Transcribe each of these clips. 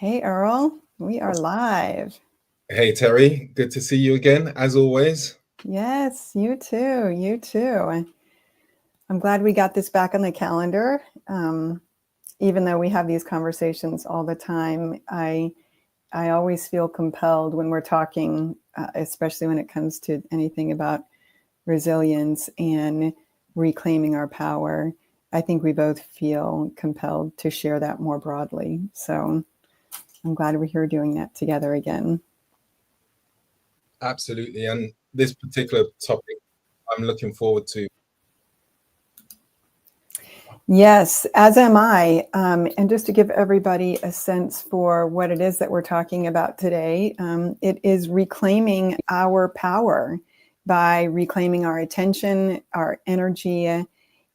Hey, Earl, we are live. Hey Terry, good to see you again, as always. Yes, you too. You too. I'm glad we got this back on the calendar. Even though we have these conversations all the time, I always feel compelled when we're talking, especially when it comes to anything about resilience and reclaiming our power. I think we both feel compelled to share that more broadly. So I'm glad we're here doing that together again. Absolutely. And this particular topic, I'm looking forward to. Yes, as am I. And just to give everybody a sense for what it is that we're talking about today, it is reclaiming our power by reclaiming our attention, our energy,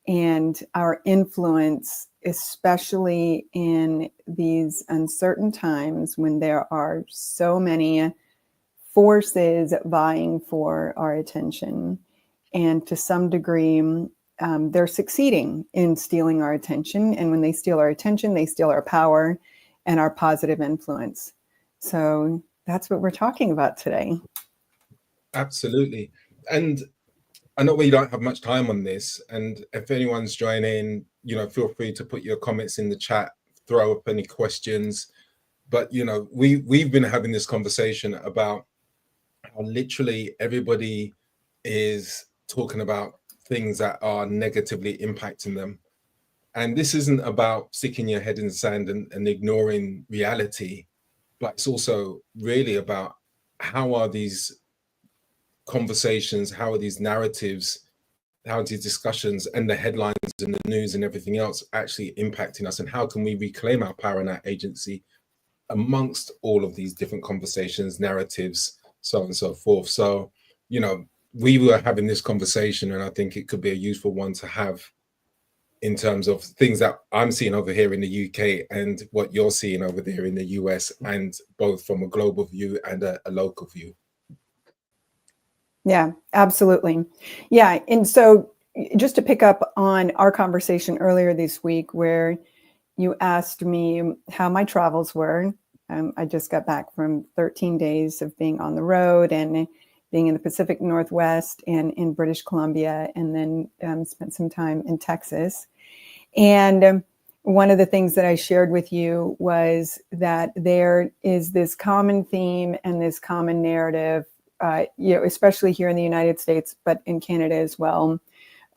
and our influence, especially in these uncertain times when there are so many forces vying for our attention. And to some degree, they're succeeding in stealing our attention. And when they steal our attention, they steal our power and our positive influence. So that's what we're talking about today. Absolutely. And I know we don't have much time on this. And if anyone's joining, feel free to put your comments in the chat, throw up any questions. But, we've been having this conversation about how literally everybody is talking about things that are negatively impacting them. And this isn't about sticking your head in the sand and ignoring reality, but it's also really about how are these conversations, how are these narratives, how are these discussions and the headlines and the news and everything else actually impacting us, and how can we reclaim our power and our agency amongst all of these different conversations, narratives, so on and so forth. So, we were having this conversation, and I think it could be a useful one to have in terms of things that I'm seeing over here in the UK and what you're seeing over there in the US, and both from a global view and a local view. Yeah, absolutely. Yeah. And so just to pick up on our conversation earlier this week, where you asked me how my travels were. I just got back from 13 days of being on the road and being in the Pacific Northwest and in British Columbia, and then spent some time in Texas. And one of the things that I shared with you was that there is this common theme and this common narrative, especially here in the United States, but in Canada as well,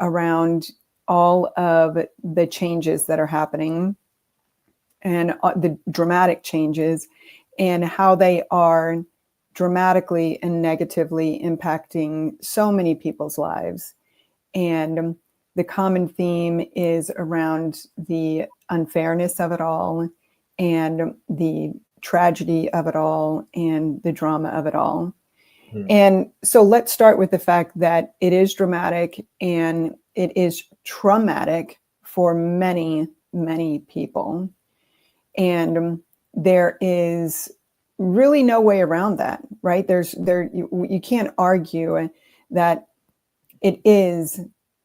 around all of the changes that are happening and the dramatic changes and how they are dramatically and negatively impacting so many people's lives. And the common theme is around the unfairness of it all and the tragedy of it all and the drama of it all. And so let's start with the fact that it is dramatic and it is traumatic for many, many people. And there is really no way around that, right? You can't argue that it is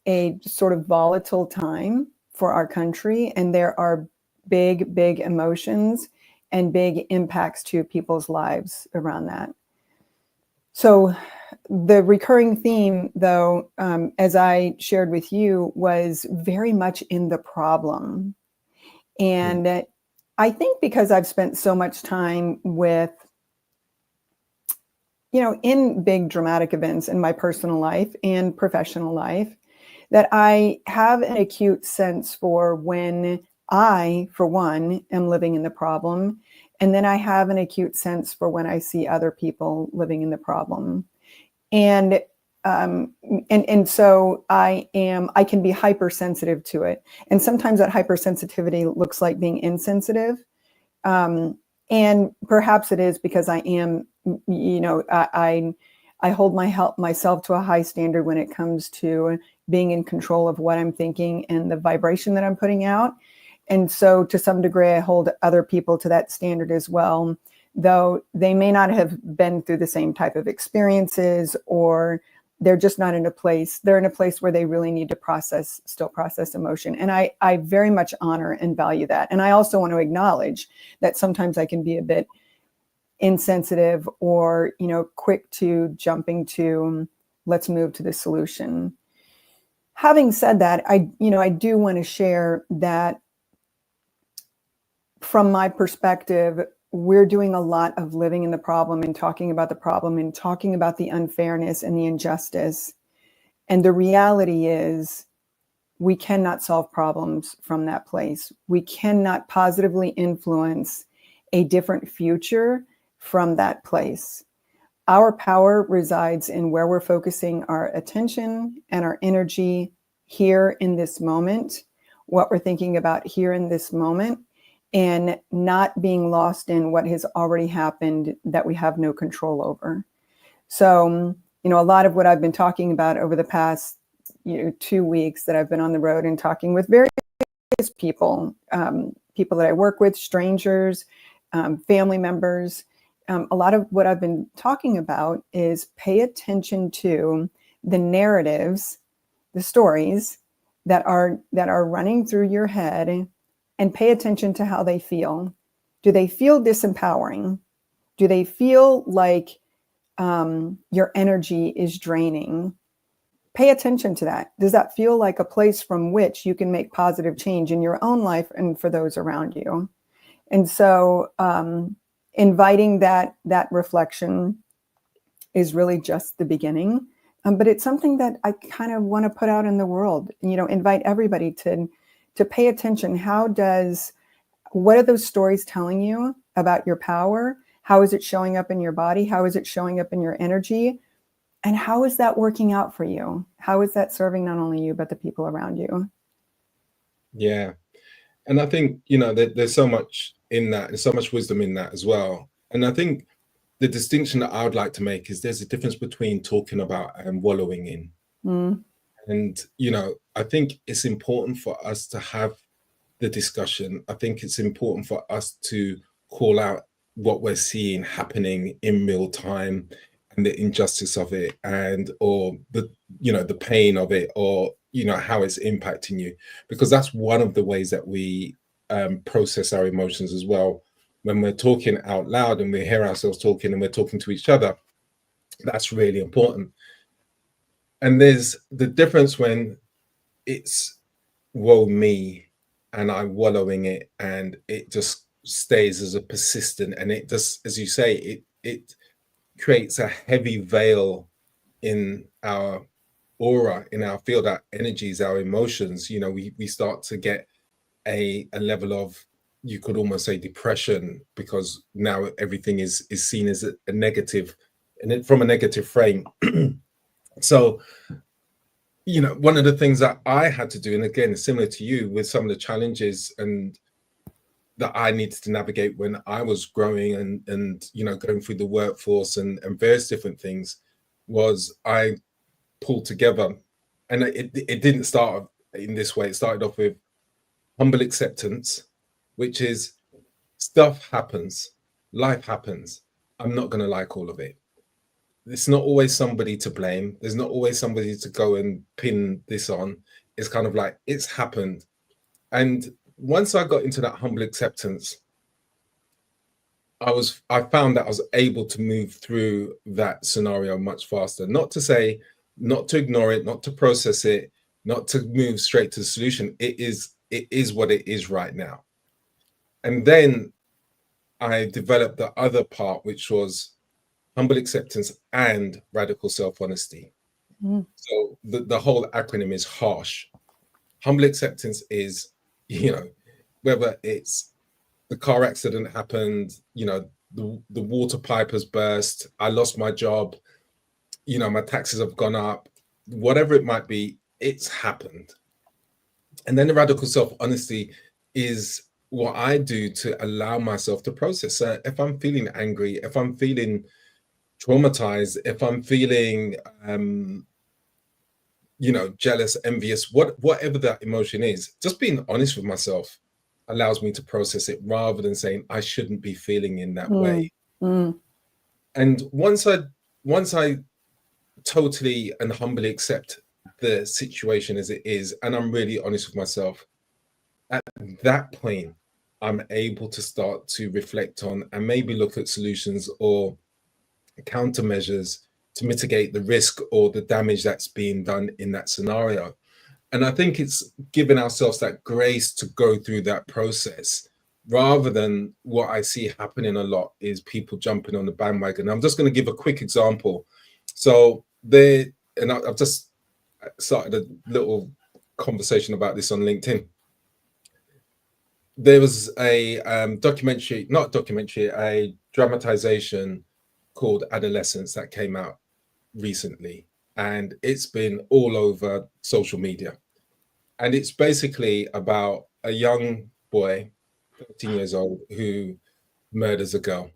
a sort of volatile time for our country, and there are big, big emotions and big impacts to people's lives around that. So the recurring theme, though, as I shared with you, was very much in the problem. And I think because I've spent so much time with, in big dramatic events in my personal life and professional life, that I have an acute sense for when I, for one, am living in the problem. And then I have an acute sense for when I see other people living in the problem. And so I can be hypersensitive to it. And sometimes that hypersensitivity looks like being insensitive. And perhaps it is because I am, I hold myself to a high standard when it comes to being in control of what I'm thinking and the vibration that I'm putting out. And so to some degree, I hold other people to that standard as well, though they may not have been through the same type of experiences or they're just not in a place, they're in a place where they really need to still process emotion. And I very much honor and value that. And I also want to acknowledge that sometimes I can be a bit insensitive or, quick to jumping to, let's move to the solution. Having said that, I do want to share that from my perspective, we're doing a lot of living in the problem and talking about the problem and talking about the unfairness and the injustice. And the reality is we cannot solve problems from that place. We cannot positively influence a different future from that place. Our power resides in where we're focusing our attention and our energy here in this moment, what we're thinking about here in this moment, and not being lost in what has already happened that we have no control over. So, a lot of what I've been talking about over the past 2 weeks that I've been on the road and talking with various people, people that I work with, strangers, family members. A lot of what I've been talking about is pay attention to the narratives, the stories that are running through your head, and pay attention to how they feel. Do they feel disempowering? Do they feel like your energy is draining? Pay attention to that. Does that feel like a place from which you can make positive change in your own life and for those around you? And so inviting that reflection is really just the beginning. But it's something that I kind of want to put out in the world, invite everybody to pay attention. What are those stories telling you about your power? How is it showing up in your body? How is it showing up in your energy? And how is that working out for you? How is that serving not only you, but the people around you? Yeah. And I think, there's so much in that. There's so much wisdom in that as well. And I think the distinction that I would like to make is there's a difference between talking about and wallowing in. Mm. And, I think it's important for us to have the discussion. I think it's important for us to call out what we're seeing happening in real time and the injustice of it, or the pain of it, or how it's impacting you, because that's one of the ways that we process our emotions as well. When we're talking out loud and we hear ourselves talking and we're talking to each other, that's really important. And there's the difference when it's woe me and I'm wallowing it and it just stays as a persistent, and it just, as you say, it creates a heavy veil in our aura, in our field, our energies, our emotions. We start to get a level of, you could almost say, depression, because now everything is seen as a negative, and from a negative frame. So one of the things that I had to do, and again, similar to you, with some of the challenges and that I needed to navigate when I was growing and going through the workforce and various different things, was I pulled together, and it didn't start in this way. It started off with humble acceptance, which is, stuff happens, life happens. I'm not going to like all of it. It's not always somebody to blame. There's not always somebody to go and pin this on. It's kind of like, it's happened. And once I got into that humble acceptance, I found that I was able to move through that scenario much faster. Not to say, not to ignore it, not to process it, not to move straight to the solution. It is what it is right now. And then I developed the other part, which was humble acceptance and radical self-honesty. Mm. So the whole acronym is HARSH. Humble acceptance is, whether it's the car accident happened, the water pipe has burst, I lost my job, my taxes have gone up, whatever it might be, it's happened. And then the radical self-honesty is what I do to allow myself to process. If I'm feeling angry, if I'm feeling traumatized, if I'm feeling jealous, envious, whatever that emotion is, just being honest with myself allows me to process it, rather than saying I shouldn't be feeling in that way. Mm. And once I totally and humbly accept the situation as it is, and I'm really honest with myself, at that point, I'm able to start to reflect on and maybe look at solutions or countermeasures to mitigate the risk or the damage that's being done in that scenario. And I think it's giving ourselves that grace to go through that process, rather than what I see happening a lot is people jumping on the bandwagon. I'm just going to give a quick example. So I've just started a little conversation about this on LinkedIn. There was a a dramatization called Adolescence that came out recently, and it's been all over social media. And it's basically about a young boy, 13 years old, who murders a girl.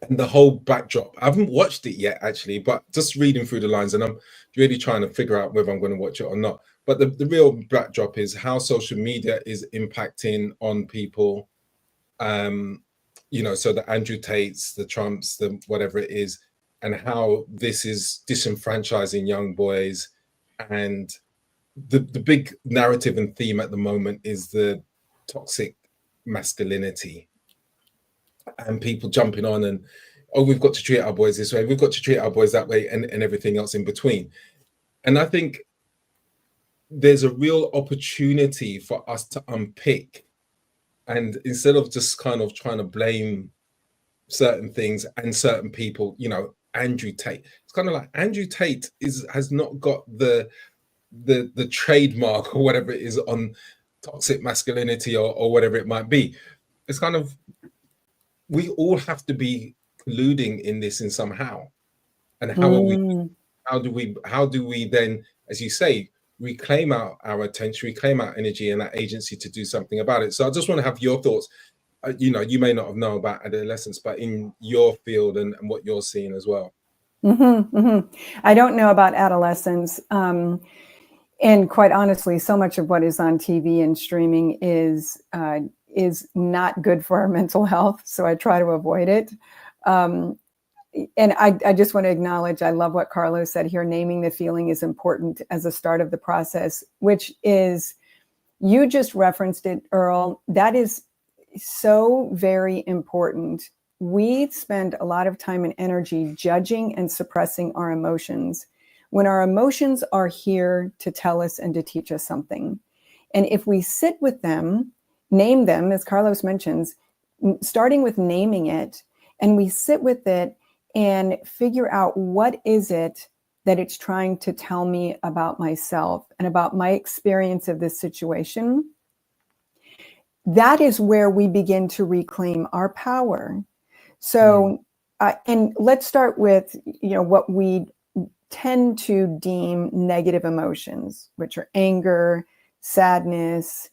And the whole backdrop, I haven't watched it yet, actually, but just reading through the lines, and I'm really trying to figure out whether I'm going to watch it or not. But the real backdrop is how social media is impacting on people. So the Andrew Tates, the Trumps, the whatever it is, and how this is disenfranchising young boys. And the big narrative and theme at the moment is the toxic masculinity, and people jumping on and, oh, we've got to treat our boys this way, we've got to treat our boys that way, and everything else in between. And I think there's a real opportunity for us to unpick, and instead of just kind of trying to blame certain things and certain people, Andrew Tate, it's kind of like Andrew Tate has not got the trademark or whatever it is on toxic masculinity or whatever it might be. It's kind of, we all have to be colluding in this in somehow. And how do we then, as you say, reclaim our attention, reclaim our energy and that agency to do something about it? So I just want to have your thoughts. You may not have known about adolescence, but in your field and what you're seeing as well. I don't know about adolescence. And quite honestly, so much of what is on TV and streaming is not good for our mental health. So I try to avoid it. And I just want to acknowledge, I love what Carlos said here. Naming the feeling is important as a start of the process, which is, you just referenced it, Earl. That is so very important. We spend a lot of time and energy judging and suppressing our emotions, when our emotions are here to tell us and to teach us something. And if we sit with them, name them, as Carlos mentions, starting with naming it, and we sit with it and figure out what is it that it's trying to tell me about myself and about my experience of this situation, that is where we begin to reclaim our power. So, and let's start with, what we tend to deem negative emotions, which are anger, sadness,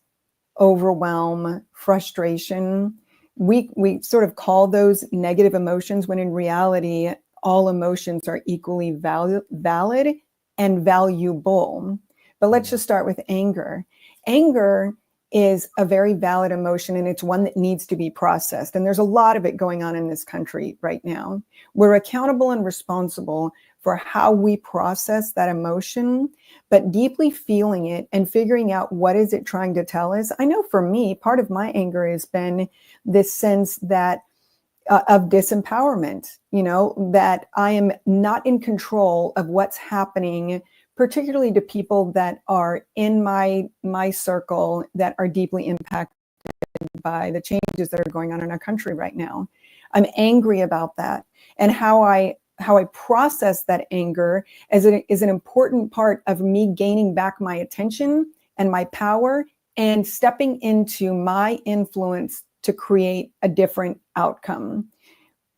overwhelm, frustration. We sort of call those negative emotions, when in reality, all emotions are equally valid and valuable. But let's just start with anger. Anger is a very valid emotion, and it's one that needs to be processed. And there's a lot of it going on in this country right now. We're accountable and responsible for how we process that emotion, but deeply feeling it and figuring out what is it trying to tell us. I know for me, part of my anger has been this sense that of disempowerment, that I am not in control of what's happening, particularly to people that are in my circle that are deeply impacted by the changes that are going on in our country right now. I'm angry about that, and how I process that anger is an important part of me gaining back my attention and my power and stepping into my influence to create a different outcome.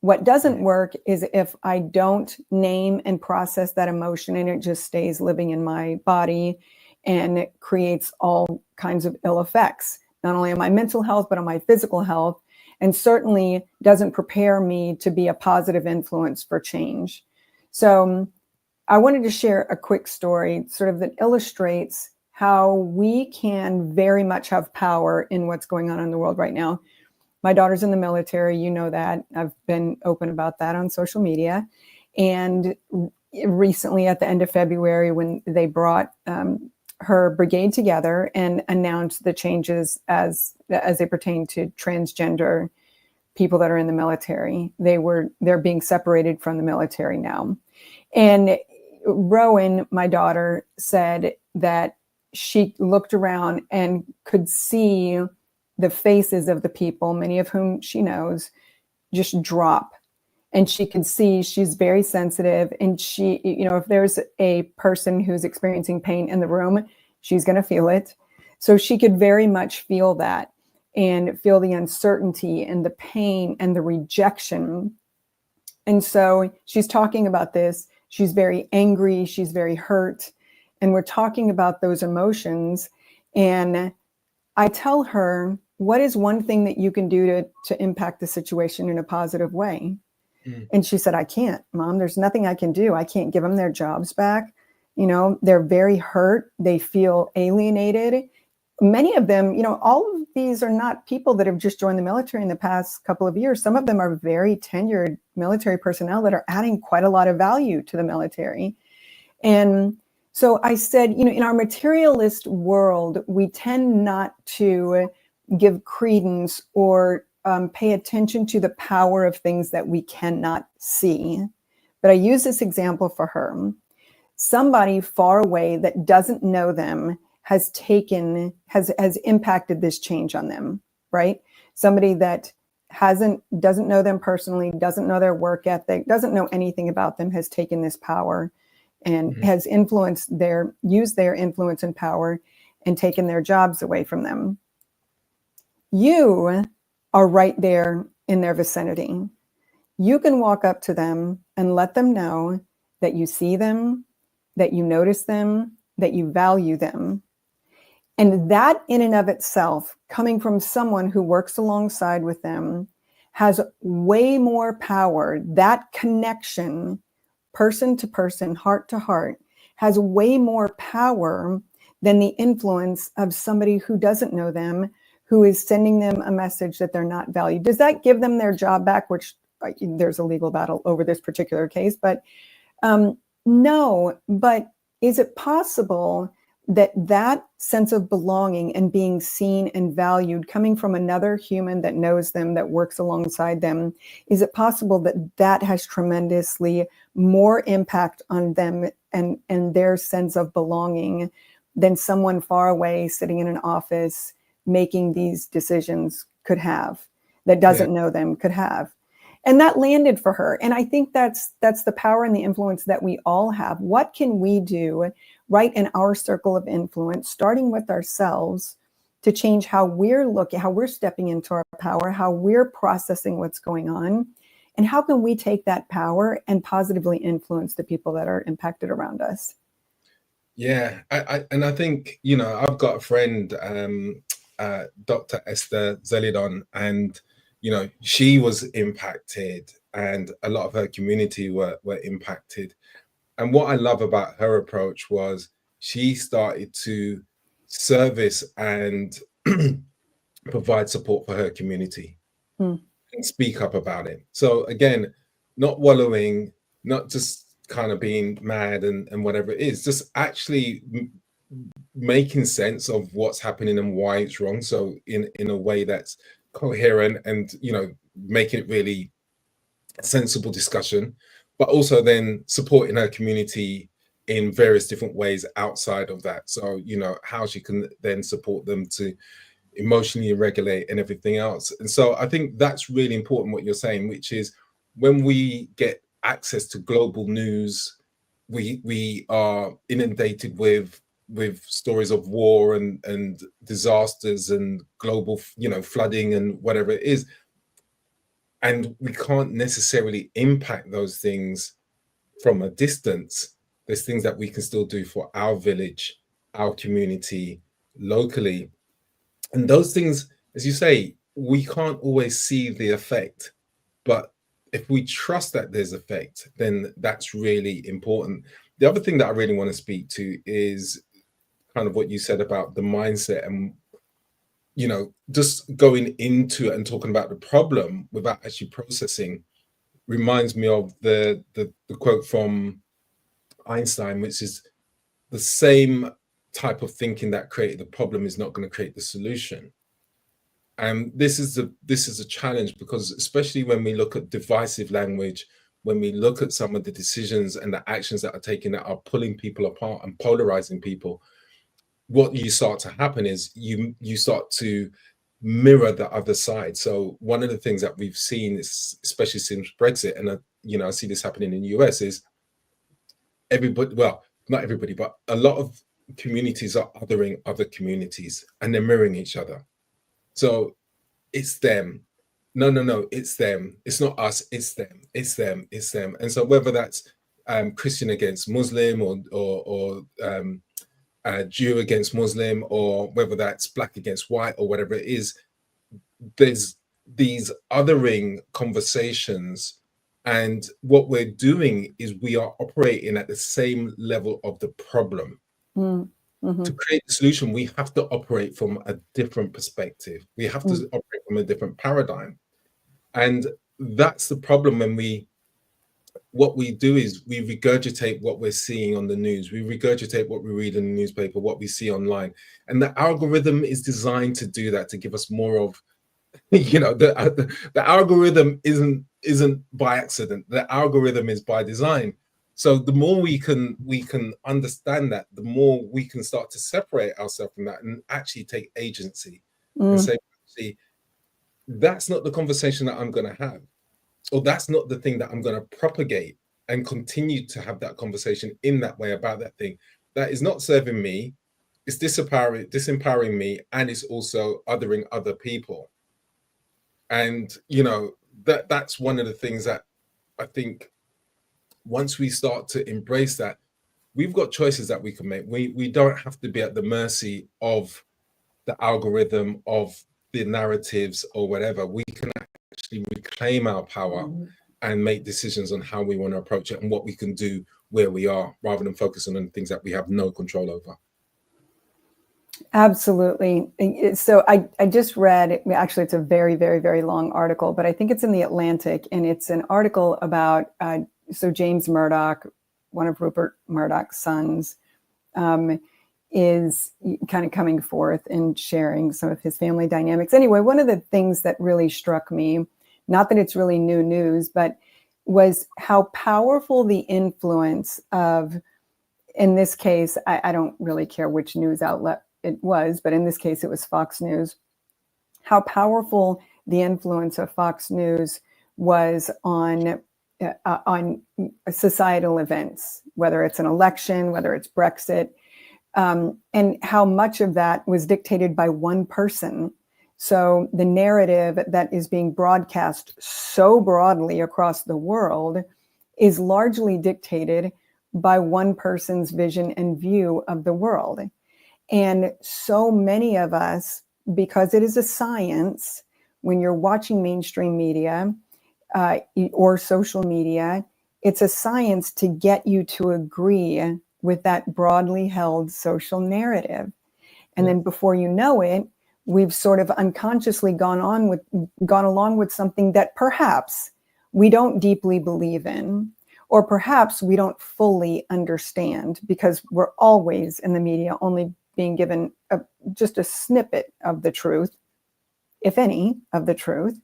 What doesn't work is if I don't name and process that emotion and it just stays living in my body and it creates all kinds of ill effects, not only on my mental health, but on my physical health, and certainly doesn't prepare me to be a positive influence for change. So I wanted to share a quick story sort of that illustrates how we can very much have power in what's going on in the world right now. My daughter's in the military, that. I've been open about that on social media. And recently at the end of February when they brought her brigade together and announced the changes as they pertain to transgender people that are in the military. They're being separated from the military now. And Rowan, my daughter, said that she looked around and could see the faces of the people, many of whom she knows, just drop. And she could see she's very sensitive. And she, if there's a person who's experiencing pain in the room, she's going to feel it. So she could very much feel that and feel the uncertainty and the pain and the rejection. And so she's talking about this. She's very angry. She's very hurt. And we're talking about those emotions. And I tell her, what is one thing that you can do to impact the situation in a positive way? And she said, I can't, Mom. There's nothing I can do. I can't give them their jobs back. They're very hurt. They feel alienated. Many of them, all of these are not people that have just joined the military in the past couple of years. Some of them are very tenured military personnel that are adding quite a lot of value to the military. And so I said, in our materialist world, we tend not to give credence or pay attention to the power of things that we cannot see. But I use this example for her. Somebody far away that doesn't know them has impacted this change on them, right? Somebody that doesn't know them personally, doesn't know their work ethic, doesn't know anything about them, has taken this power and has used their influence and power and taken their jobs away from them. You are right there in their vicinity. You can walk up to them and let them know that you see them, that you notice them, that you value them. And that in and of itself, coming from someone who works alongside with them, has way more power. That connection, person to person, heart to heart, has way more power than the influence of somebody who doesn't know them, who is sending them a message that they're not valued. Does that give them their job back? Which there's a legal battle over this particular case, but no. But is it possible that sense of belonging and being seen and valued coming from another human that knows them, that works alongside them, is it possible that has tremendously more impact on them and their sense of belonging than someone far away sitting in an office making these decisions could have, that doesn't know them could have? And that landed for her. And I think that's the power and the influence that we all have. What can we do right in our circle of influence, starting with ourselves, to change how we're looking, how we're stepping into our power, how we're processing what's going on, and how can we take that power and positively influence the people that are impacted around us? Yeah, I think, I've got a friend, Dr. Esther Zelidon, and she was impacted, and a lot of her community were impacted. And what I love about her approach was she started to service and provide support for her community and speak up about it. So again, not wallowing, not just kind of being mad and whatever it is, just actually making sense of what's happening and why it's wrong. So in a way that's coherent and, making it really sensible discussion, but also then supporting her community in various different ways outside of that. So, how she can then support them to emotionally regulate and everything else. And so I think that's really important what you're saying, which is when we get access to global news, we are inundated with stories of war and disasters and global, flooding and whatever it is. And we can't necessarily impact those things from a distance. There's things that we can still do for our village, our community, locally. And those things, as you say, we can't always see the effect. But if we trust that there's effect, then that's really important. The other thing that I really want to speak to is kind of what you said about the mindset and just going into it and talking about the problem without actually processing reminds me of the quote from Einstein, which is the same type of thinking that created the problem is not going to create the solution. And this is a challenge, because especially when we look at divisive language, when we look at some of the decisions and the actions that are taken that are pulling people apart and polarizing people, what you start to happen is you start to mirror the other side. So one of the things that we've seen is, especially since Brexit, and I see this happening in the US, is everybody, well, not everybody, but a lot of communities are othering other communities, and they're mirroring each other. So it's them. No, it's them. It's not us. It's them. It's them. It's them. And so whether that's Christian against Muslim, or Jew against Muslim, or whether that's black against white, or whatever it is, there's these othering conversations. And what we're doing is we are operating at the same level of the problem. To create the solution, we have to operate from a different perspective. We have to operate from a different paradigm. And that's the problem when what we do is we regurgitate what we're seeing on the news. We regurgitate what we read in the newspaper, what we see online. And the algorithm is designed to do that, to give us more of, the algorithm isn't by accident. The algorithm is by design. So the more we can understand that, the more we can start to separate ourselves from that and actually take agency and say, see, that's not the conversation that I'm going to have, or that's not the thing that I'm going to propagate and continue to have that conversation in that way about that thing. That is not serving me. It's disempowering me, and it's also othering other people. And that's one of the things that I think, once we start to embrace that, we've got choices that we can make. We don't have to be at the mercy of the algorithm, of the narratives, or whatever. We can actually reclaim our power and make decisions on how we want to approach it and what we can do where we are, rather than focusing on things that we have no control over. Absolutely. So I just read, actually, it's a very, very, very long article, but I think it's in the Atlantic, and it's an article about, so James Murdoch, one of Rupert Murdoch's sons, is kind of coming forth and sharing some of his family dynamics. Anyway, one of the things that really struck me, not that it's really new news, but was how powerful the influence of, in this case, I don't really care which news outlet it was, but in this case, it was Fox News, how powerful the influence of Fox News was on societal events, whether it's an election, whether it's Brexit, and how much of that was dictated by one person. So the narrative that is being broadcast so broadly across the world is largely dictated by one person's vision and view of the world. And so many of us, because it is a science, when you're watching mainstream media or social media, it's a science to get you to agree with that broadly held social narrative. And then before you know it, we've sort of unconsciously gone along with something that perhaps we don't deeply believe in, or perhaps we don't fully understand, because we're always in the media only being given just a snippet of the truth, if any, of the truth.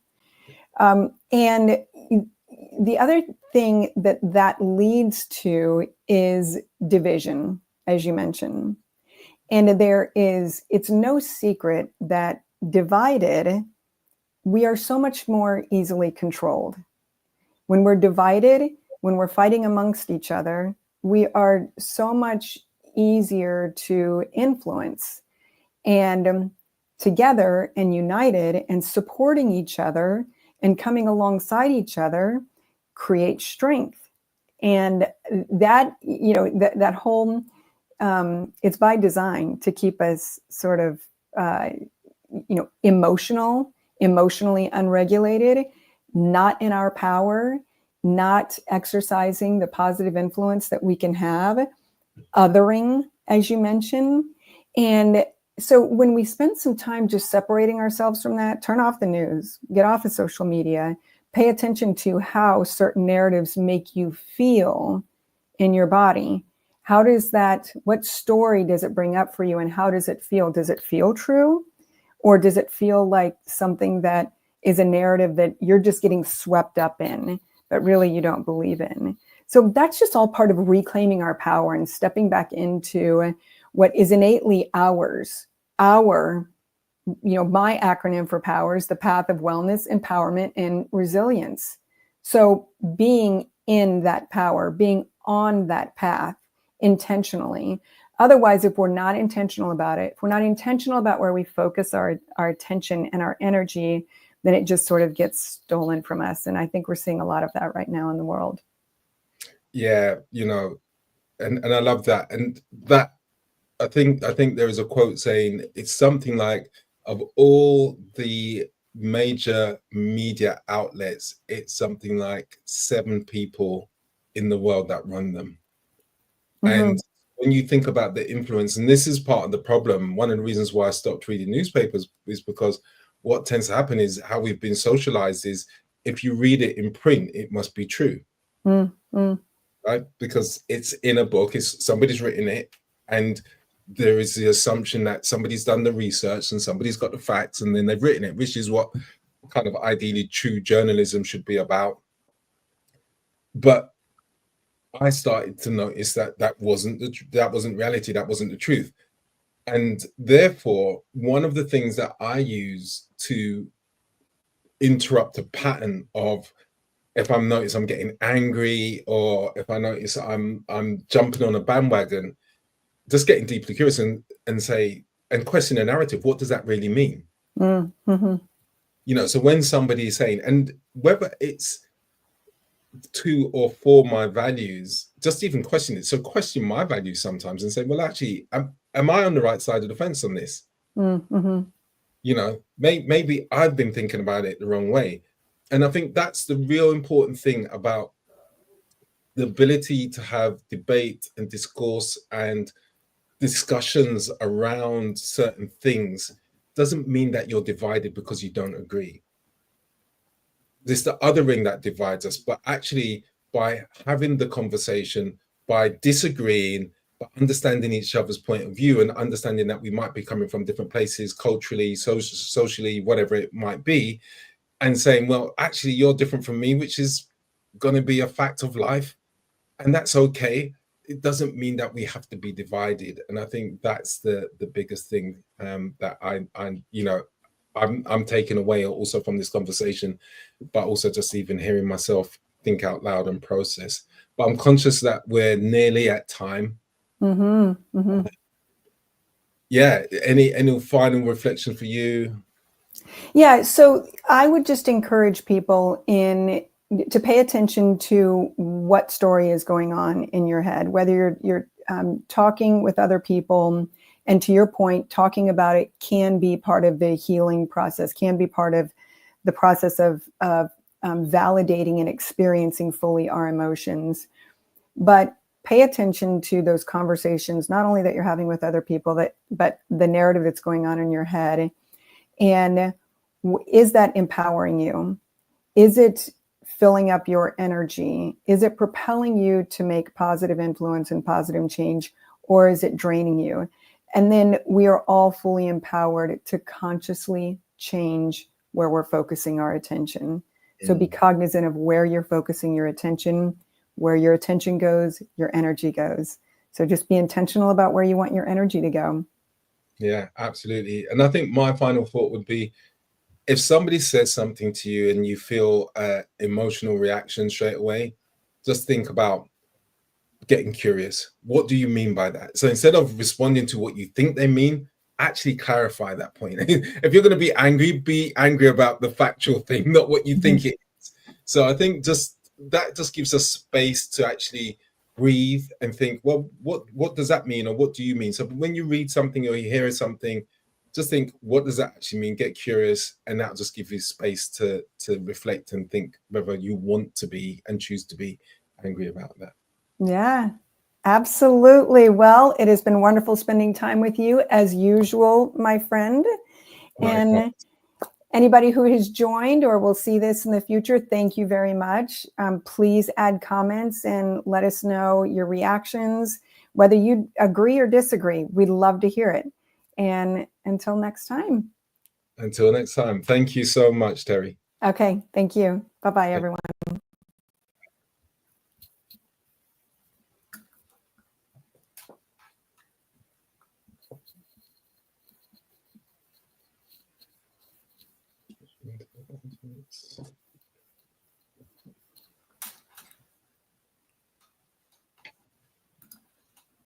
And the other thing that leads to is division, as you mentioned. And it's no secret that divided, we are so much more easily controlled. When we're divided, when we're fighting amongst each other, we are so much easier to influence. And together and united and supporting each other and coming alongside each other create strength. And that, that whole, it's by design to keep us sort of, emotionally unregulated, not in our power, not exercising the positive influence that we can have, othering, as you mentioned. And so when we spend some time just separating ourselves from that, turn off the news, get off of social media, pay attention to how certain narratives make you feel in your body. what story does it bring up for you, and how does it feel? Does it feel true? Or does it feel like something that is a narrative that you're just getting swept up in, but really you don't believe in? So that's just all part of reclaiming our power and stepping back into what is innately ours. My acronym for power is the path of wellness, empowerment, and resilience. So being in that power, being on that path intentionally. Otherwise, if we're not intentional about it, if we're not intentional about where we focus our attention and our energy, then it just sort of gets stolen from us. And I think we're seeing a lot of that right now in the world. Yeah, and I love that. And that I think there is a quote saying it's something like, of all the major media outlets, it's something like 7 people in the world that run them. Mm-hmm. And when you think about the influence, and this is part of the problem, one of the reasons why I stopped reading newspapers is because what tends to happen is how we've been socialized is if you read it in print, it must be true. Mm-hmm. Right? Because it's in a book, it's somebody's written it, and there is the assumption that somebody's done the research and somebody's got the facts and then they've written it, which is what kind of ideally true journalism should be about. But I started to notice that wasn't reality, that wasn't the truth. And therefore, one of the things that I use to interrupt a pattern of, if I'm notice I'm getting angry, or if I notice I'm jumping on a bandwagon, just getting deeply curious and question a narrative. What does that really mean? Mm-hmm. So when somebody is saying, and whether it's to or for my values, just even question it. So question my values sometimes and say, well, actually, am I on the right side of the fence on this? Mm-hmm. Maybe I've been thinking about it the wrong way. And I think that's the real important thing about the ability to have debate and discourse and discussions around certain things. Doesn't mean that you're divided because you don't agree. There's the other ring that divides us, but actually by having the conversation, by disagreeing, but understanding each other's point of view and understanding that we might be coming from different places, culturally, socially, whatever it might be, and saying, well, actually, you're different from me, which is going to be a fact of life, and that's okay. It doesn't mean that we have to be divided, and I think that's the biggest thing that I'm taking away also from this conversation, but also just even hearing myself think out loud and process. But I'm conscious that we're nearly at time. Mm-hmm. Mm-hmm. Yeah. Any final reflection for you? Yeah. So I would just encourage people to pay attention to what story is going on in your head, whether you're talking with other people. And to your point, talking about it can be part of the healing process, can be part of the process of validating and experiencing fully our emotions. But pay attention to those conversations, not only that you're having with other people, but the narrative that's going on in your head. And is that empowering you? Is it filling up your energy? Is it propelling you to make positive influence and positive change, or is it draining you? And then we are all fully empowered to consciously change where we're focusing our attention. So be cognizant of where you're focusing your attention. Where your attention goes, your energy goes. So just be intentional about where you want your energy to go. Yeah, absolutely. And I think my final thought would be, if somebody says something to you and you feel emotional reaction straight away, just think about getting curious. What do you mean by that? So instead of responding to what you think they mean, actually clarify that point. If you're going to be angry about the factual thing, not what you think it is. So I think that just gives us space to actually breathe and think, well, what does that mean, or what do you mean? So when you read something or you hear something, just think, what does that actually mean? Get curious, and that'll just give you space to reflect and think whether you want to be and choose to be angry about that. Yeah, absolutely. Well, it has been wonderful spending time with you as usual, my friend. And anybody who has joined or will see this in the future, thank you very much. Please add comments and let us know your reactions, whether you agree or disagree, we'd love to hear it. And until next time. Until next time. Thank you so much, Terry. Okay. Thank you. Bye-bye, everyone.